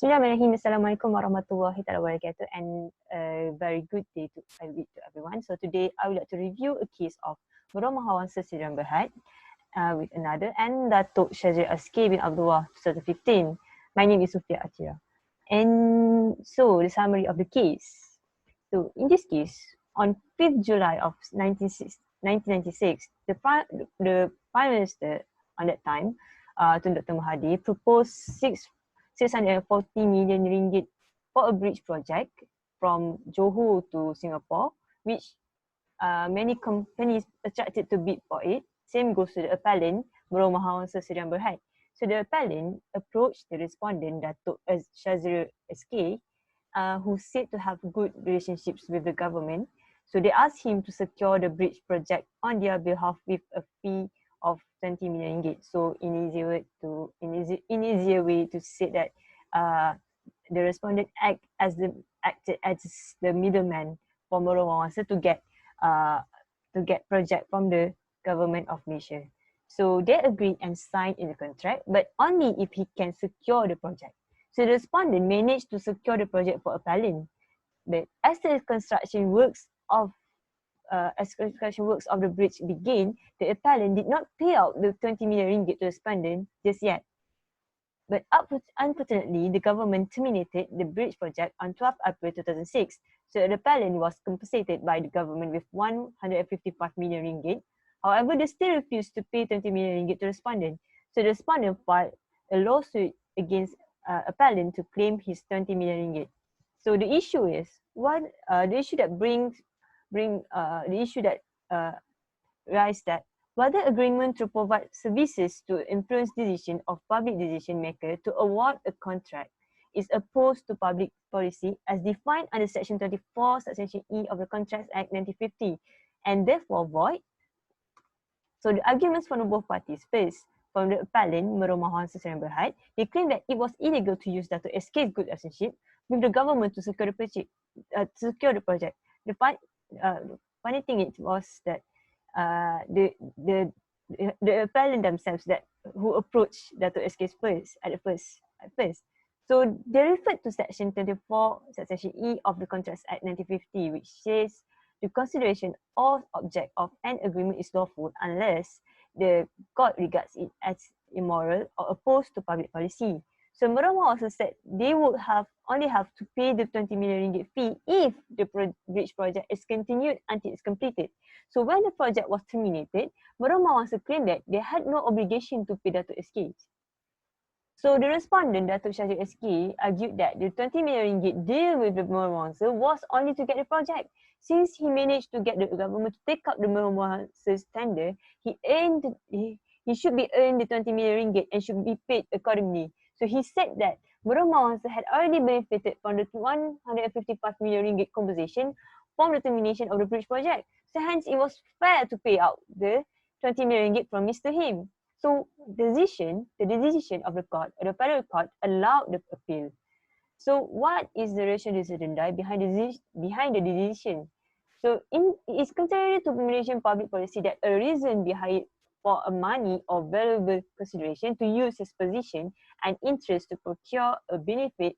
Bismillahirrahmanirrahim. Assalamualaikum warahmatullahi wabarakatuh, and a very good day to everyone. So today I would like to review a case of Merong Mahawangsa Sidang Berhad with another and Dato Shazryl Eskay bin Abdullah 2015. My name is Sufiah Athirah. And so the summary of the case. So in this case, on 5th July of 1996, the Prime Minister on that time, Tun Dr. MOHD, proposed 640 million ringgit for a bridge project from Johor to Singapore, which many companies attracted to bid for it. Same goes to the appellant, Merong Mahawangsa Sidang Berhad. So the appellant approached the respondent, Dato Shazryl Eskay, who said to have good relationships with the government. So they asked him to secure the bridge project on their behalf with a fee of 20 million ringgit. So in easier way to say that the respondent acted as the middleman for Merong Mahawangsa to get project from the government of Malaysia. So they agreed and signed in the contract, but only if he can secure the project. So the respondent managed to secure the project for appellant, but as the construction works of the bridge began, the appellant did not pay out the 20 million ringgit to the respondent just yet. But unfortunately, the government terminated the bridge project on 12 April 2006. So the appellant was compensated by the government with 155 million ringgit. However, they still refused to pay 20 million ringgit to the respondent. So the respondent filed a lawsuit against appellant to claim his 20 million ringgit. So the issue is rise that whether agreement to provide services to influence decision of public decision maker to award a contract is opposed to public policy as defined under Section 24, Subsection E of the Contracts Act 1950, and therefore void. So the arguments from both parties. First, from the appellant, Merong Mahawangsa Sidang Berhad, they claim that it was illegal to use Dato Eskay's good relationship with the government to secure the project. The funny thing it was that the appellant themselves that who approached Dato Eskay at first. So they referred to Section 24, Subsection E of the Contracts Act 1950, which says the consideration or object of an agreement is lawful unless the court regards it as immoral or opposed to public policy. So Merong also said they would only have to pay the 20 million ringgit fee if the bridge project is continued until it's completed. So when the project was terminated, Merong also claimed that they had no obligation to pay Dato Eskay. So the respondent, Dato Shazryl Eskay, argued that the 20 million ringgit deal with the Merong was only to get the project. Since he managed to get the government to take up the Merong tender, he should be earned the 20 million ringgit and should be paid accordingly. So he said that Merong Mahawangsa had already benefited from the 155 million ringgit compensation from the termination of the bridge project. So hence it was fair to pay out the 20 million ringgit promised to him. So the decision of the court, the federal court, allowed the appeal. So what is the rational decidendi behind the decision? So it is contrary to Malaysian public policy that a reason behind for a money or valuable consideration to use his position and interest to procure a benefit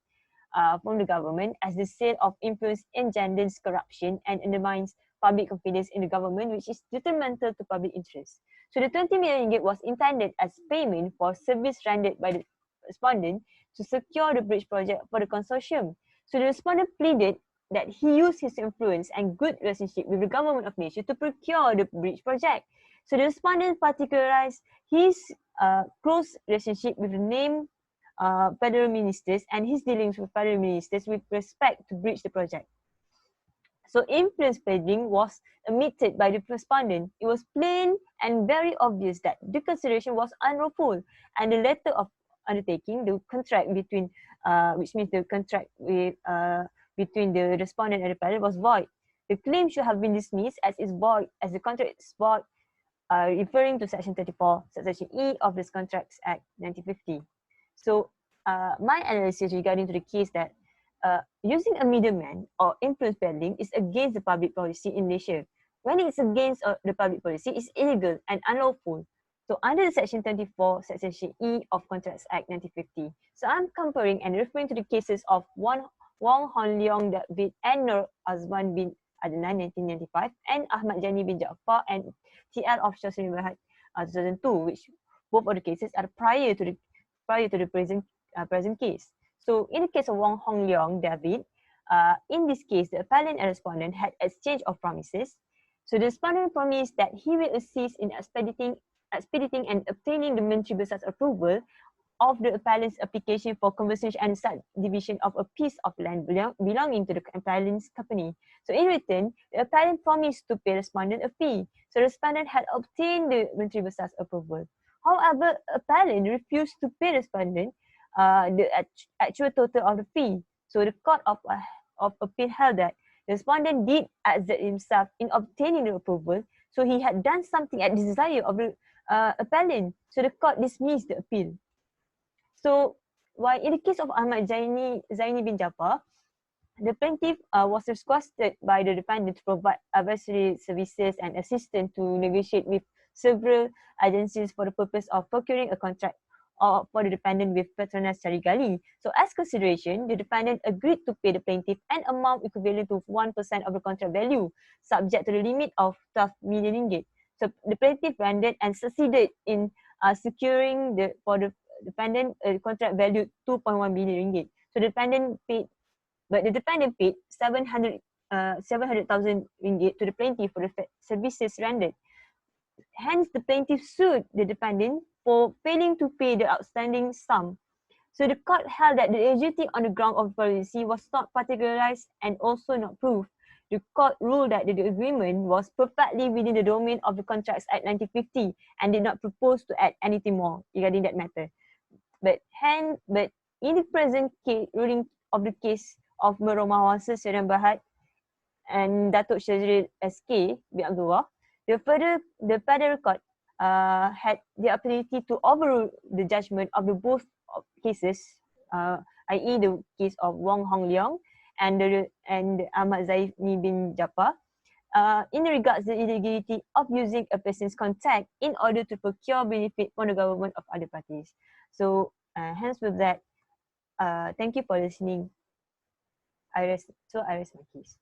from the government as the sale of influence engenders corruption and undermines public confidence in the government, which is detrimental to public interest. So the 20 million ringgit was intended as payment for service rendered by the respondent to secure the bridge project for the consortium. So the respondent pleaded that he used his influence and good relationship with the government of Malaysia to procure the bridge project. So the respondent particularized his close relationship with the named federal ministers and his dealings with federal ministers with respect to bridge the project. So influence peddling was admitted by the respondent. It was plain and very obvious that the consideration was unlawful, and the letter of undertaking, the contract between, which means the contract with between the respondent and the appellant, was void. The claim should have been dismissed as is void, as the contract is void, referring to Section 34, Subsection E of this Contracts Act 1950. So my analysis regarding to the case that using a middleman or influence peddling is against the public policy in Malaysia. When it's against the public policy, it's illegal and unlawful. So under the Section 24, Section E of Contracts Act 1950. So I'm comparing and referring to the cases of Wong Hon Leong David and Anor Azman bin Adnan 1995 and Ahmad Jani bin Jaafar and TL of Shazryl 2002, which both of the cases are prior to the present case. So in the case of Wong Hon Leong David, in this case, the appellant and respondent had exchange of promises. So the respondent promised that he will assist in expediting and obtaining the Menteri Besar's approval of the appellant's application for conversion and subdivision of a piece of land belonging to the appellant's company. So in return, the appellant promised to pay respondent a fee. So the respondent had obtained the Menteri Besar's approval. However, appellant refused to pay respondent the actual total of the fee. So the Court of Appeal held that the respondent did exert himself in obtaining the approval, so he had done something at the desire of the appellant. So the court dismissed the appeal. So while in the case of Ahmad Zaini bin Jaafar, the plaintiff was requested by the defendant to provide advisory services and assistance to negotiate with several agencies for the purpose of procuring a contract for the defendant with Petronas Carigali. So as consideration, the defendant agreed to pay the plaintiff an amount equivalent to 1% of the contract value, subject to the limit of 12 million ringgit. So the plaintiff rendered and succeeded in securing for the defendant a contract value 2.1 billion ringgit. So the defendant paid 700,000 ringgit to the plaintiff for the services rendered. Hence, the plaintiff sued the defendant for failing to pay the outstanding sum. So the court held that the duty on the ground of policy was not particularized and also not proved. The court ruled that the agreement was perfectly within the domain of the Contracts Act 1950 and did not propose to add anything more regarding that matter. But in the present case, ruling of the case of Merong Mahawangsa Serian Berhad and Dato Shazryl Eskay bin Abdullah, the federal court had the opportunity to overrule the judgment of the both cases, i.e. the case of Wong Hon Leong and Ahmad Zaini bin Jaafar, in regards to the illegality of using a person's contact in order to procure benefit from the government of other parties. So hence with that, thank you for listening. I rest my case.